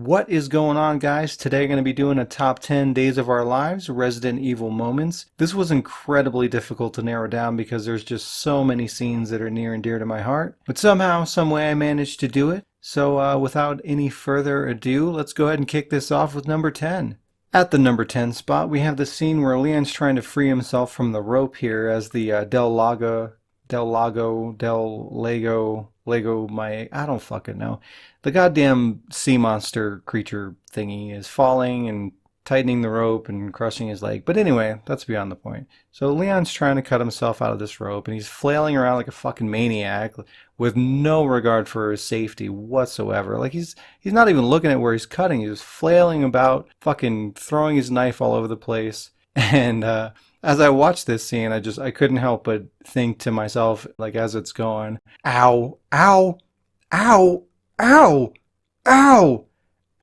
What is going on, guys? Today I'm going to be doing a top 10 days of our lives, Resident Evil moments. This was incredibly difficult to narrow down because there's just so many scenes that are near and dear to my heart. But somehow, some way I managed to do it. So without any further ado, let's go ahead and kick this off with number 10. At the number 10 spot, we have the scene where Leon's trying to free himself from the rope here as the I don't fucking know. The goddamn sea monster creature thingy is falling and tightening the rope and crushing his leg. But anyway, that's beyond the point. So Leon's trying to cut himself out of this rope and he's flailing around like a fucking maniac with no regard for his safety whatsoever. Like he's not even looking at where he's cutting. He's just flailing about, fucking throwing his knife all over the place. And as I watched this scene, I couldn't help but think to myself, like as it's going, ow, ow, ow, ow, ow,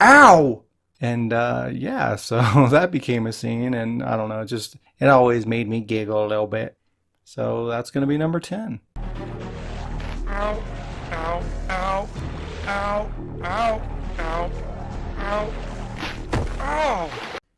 ow. And yeah, so that became a scene, and I don't know, it always made me giggle a little bit. So that's going to be number 10. Ow, ow, ow, ow, ow, ow, ow, ow.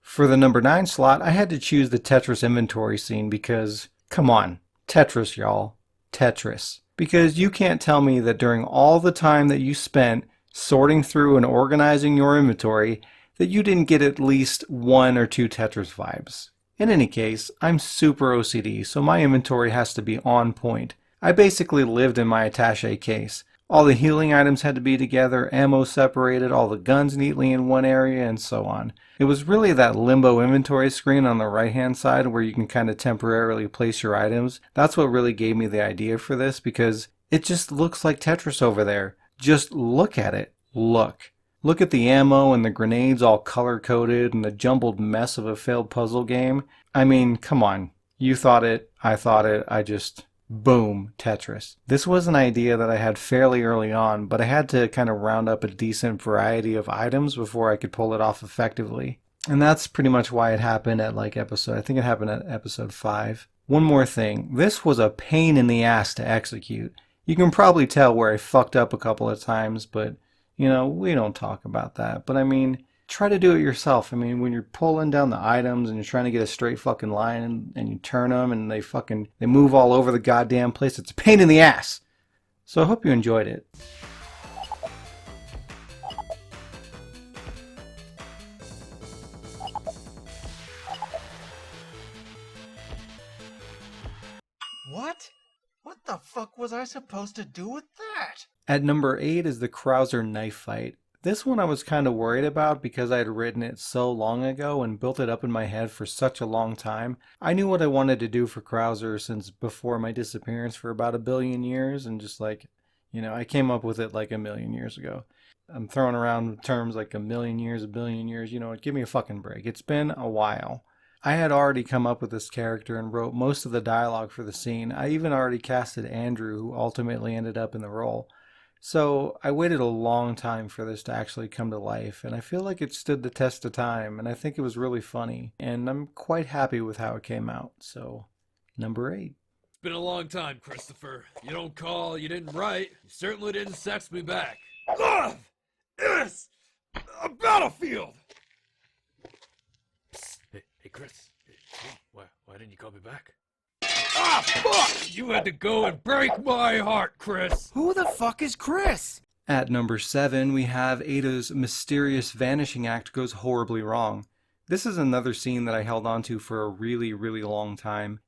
For the number 9 slot, I had to choose the Tetris inventory scene because, come on, Tetris, y'all. Tetris. Because you can't tell me that during all the time that you spent sorting through and organizing your inventory, that you didn't get at least 1 or 2 Tetris vibes. In any case, I'm super OCD, so my inventory has to be on point. I basically lived in my attaché case. All the healing items had to be together, ammo separated, all the guns neatly in one area, and so on. It was really that limbo inventory screen on the right-hand side where you can kind of temporarily place your items. That's what really gave me the idea for this, because it just looks like Tetris over there. Just look at it. Look. Look at the ammo and the grenades all color-coded and the jumbled mess of a failed puzzle game. I mean, come on. You thought it, I thought it, boom, Tetris. This was an idea that I had fairly early on, but I had to kind of round up a decent variety of items before I could pull it off effectively. And that's pretty much why it happened at I think it happened at episode 5. One more thing, this was a pain in the ass to execute. You can probably tell where I fucked up a couple of times, but, you know, we don't talk about that. But I mean, try to do it yourself. I mean, when you're pulling down the items and you're trying to get a straight fucking line and you turn them and they move all over the goddamn place, it's a pain in the ass. So I hope you enjoyed it. What? What the fuck was I supposed to do with that? At number 8 is the Krauser knife fight. This one I was kind of worried about because I had written it so long ago and built it up in my head for such a long time. I knew what I wanted to do for Krauser since before my disappearance for about 1 billion years, and I came up with it like 1 million years ago. I'm throwing around terms like 1 million years, 1 billion years, give me a fucking break. It's been a while. I had already come up with this character and wrote most of the dialogue for the scene. I even already casted Andrew, who ultimately ended up in the role. So I waited a long time for this to actually come to life, and I feel like it stood the test of time, and I think it was really funny, and I'm quite happy with how it came out. So, number 8. It's been a long time, Christopher. You don't call, you didn't write, you certainly didn't sext me back. Love is a battlefield! Psst. Hey, Chris. Hey, why didn't you call me back? Ah, fuck! You had to go and break my heart, Chris! Who the fuck is Chris? At number 7, we have Ada's mysterious vanishing act goes horribly wrong. This is another scene that I held on to for a really, really long time.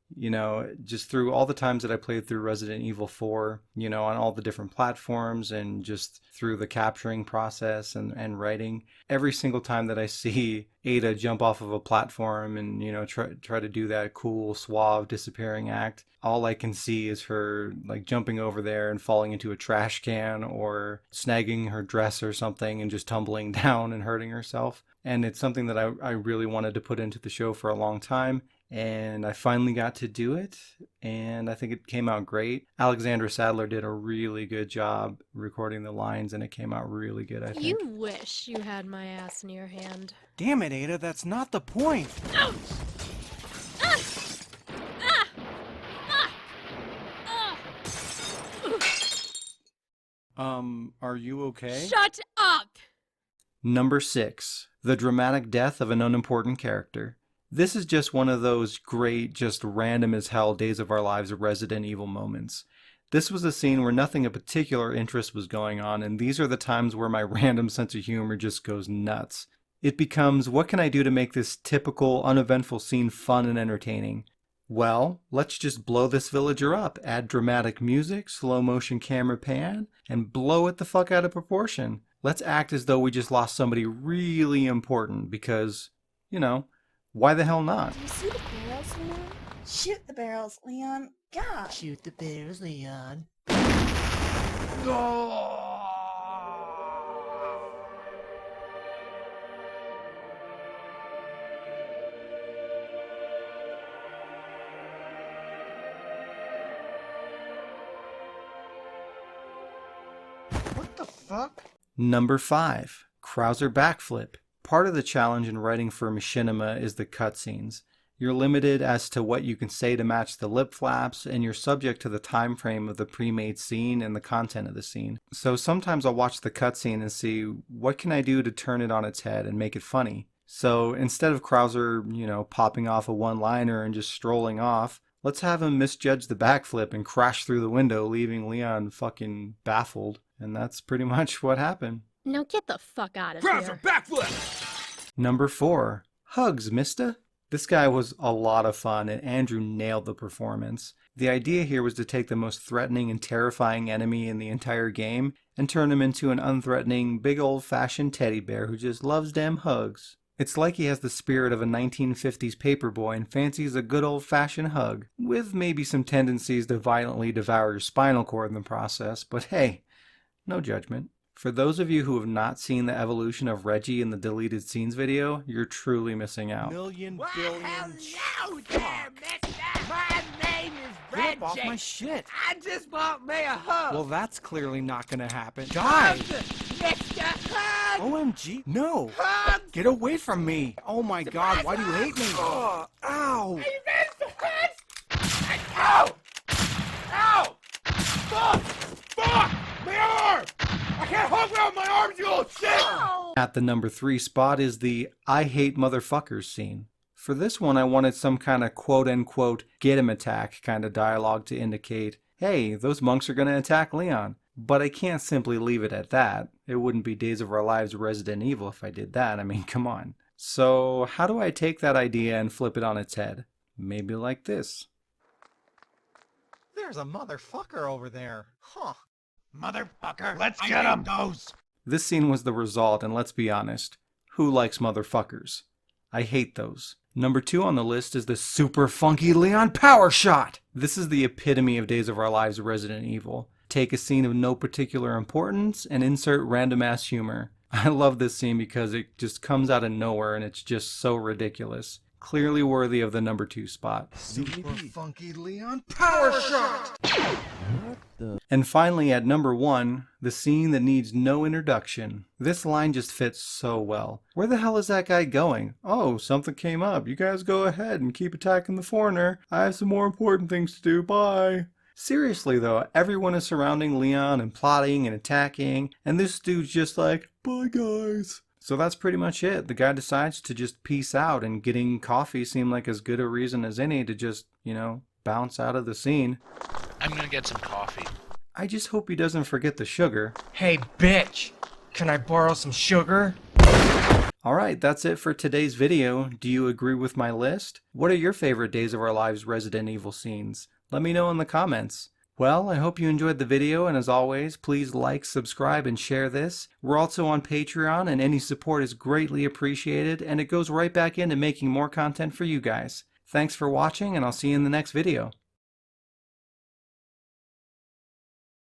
Just through all the times that I played through Resident Evil 4, on all the different platforms and just through the capturing process and writing. Every single time that I see Ada jump off of a platform and, try to do that cool, suave, disappearing act, all I can see is her jumping over there and falling into a trash can or snagging her dress or something and just tumbling down and hurting herself. And it's something that I really wanted to put into the show for a long time. And I finally got to do it, and I think it came out great. Alexandra Sadler did a really good job recording the lines, and it came out really good, I think. You wish you had my ass in your hand. Damn it, Ada, that's not the point. Ouch! Ah! Ah! Ah! Ah! Are you okay? Shut up! Number 6. The dramatic death of an unimportant character. This is just one of those great, just random as hell Days of Our Lives Resident Evil moments. This was a scene where nothing of particular interest was going on, and these are the times where my random sense of humor just goes nuts. It becomes, what can I do to make this typical, uneventful scene fun and entertaining? Well, let's just blow this villager up, add dramatic music, slow motion camera pan, and blow it the fuck out of proportion. Let's act as though we just lost somebody really important because, you know, why the hell not? Do you see the barrels, Leon? Shoot the barrels, Leon. God. Shoot the bears, Leon. What the fuck? Number 5. Krauser backflip. Part of the challenge in writing for machinima is the cutscenes. You're limited as to what you can say to match the lip flaps, and you're subject to the time frame of the pre-made scene and the content of the scene. So sometimes I'll watch the cutscene and see, what can I do to turn it on its head and make it funny? So instead of Krauser, popping off a one-liner and just strolling off, let's have him misjudge the backflip and crash through the window, leaving Leon fucking baffled. And that's pretty much what happened. Now get the fuck out of Krauser, here. backflip! Number 4. Hugs, mister. This guy was a lot of fun, and Andrew nailed the performance. The idea here was to take the most threatening and terrifying enemy in the entire game and turn him into an unthreatening, big old-fashioned teddy bear who just loves damn hugs. It's like he has the spirit of a 1950s paperboy and fancies a good old-fashioned hug, with maybe some tendencies to violently devour your spinal cord in the process, but hey, no judgment. For those of you who have not seen the evolution of Reggie in the deleted scenes video, you're truly missing out. Billion. Hello there, mister! My name is Reggie! Get up off my shit! I just want me a hug! Well, that's clearly not gonna happen. Hug! Die! Mister, hug! OMG, no! Hug! Get away from me! Oh my god, why do you hate me? Oh, ow! Are you ready for hugs? Ow! Ow! Fuck! Fuck! My arm! I can't hug around my arms, you old shit! At the number 3 spot is the I hate motherfuckers scene. For this one I wanted some kind of quote-unquote get him attack kind of dialogue to indicate, hey, those monks are going to attack Leon. But I can't simply leave it at that. It wouldn't be Days of Our Lives Resident Evil if I did that. I mean, come on. So how do I take that idea and flip it on its head? Maybe like this. There's a motherfucker over there. Huh. Motherfucker! Let's get him! Those! This scene was the result, and let's be honest, who likes motherfuckers? I hate those. Number 2 on the list is the super funky Leon power shot! This is the epitome of Days of Our Lives Resident Evil. Take a scene of no particular importance and insert random ass humor. I love this scene because it just comes out of nowhere and it's just so ridiculous. Clearly worthy of the number 2 spot. Super funky Leon power shot! And finally at number 1, the scene that needs no introduction. This line just fits so well. Where the hell is that guy going? Oh, something came up. You guys go ahead and keep attacking the foreigner. I have some more important things to do. Bye. Seriously though, everyone is surrounding Leon and plotting and attacking, and this dude's just like, bye guys. So that's pretty much it. The guy decides to just peace out, and getting coffee seemed like as good a reason as any to just, bounce out of the scene. I'm gonna get some coffee. I just hope he doesn't forget the sugar. Hey, bitch! Can I borrow some sugar? Alright, that's it for today's video. Do you agree with my list? What are your favorite Days of Our Lives Resident Evil scenes? Let me know in the comments. Well, I hope you enjoyed the video, and as always, please like, subscribe, and share this. We're also on Patreon, and any support is greatly appreciated, and it goes right back into making more content for you guys. Thanks for watching, and I'll see you in the next video.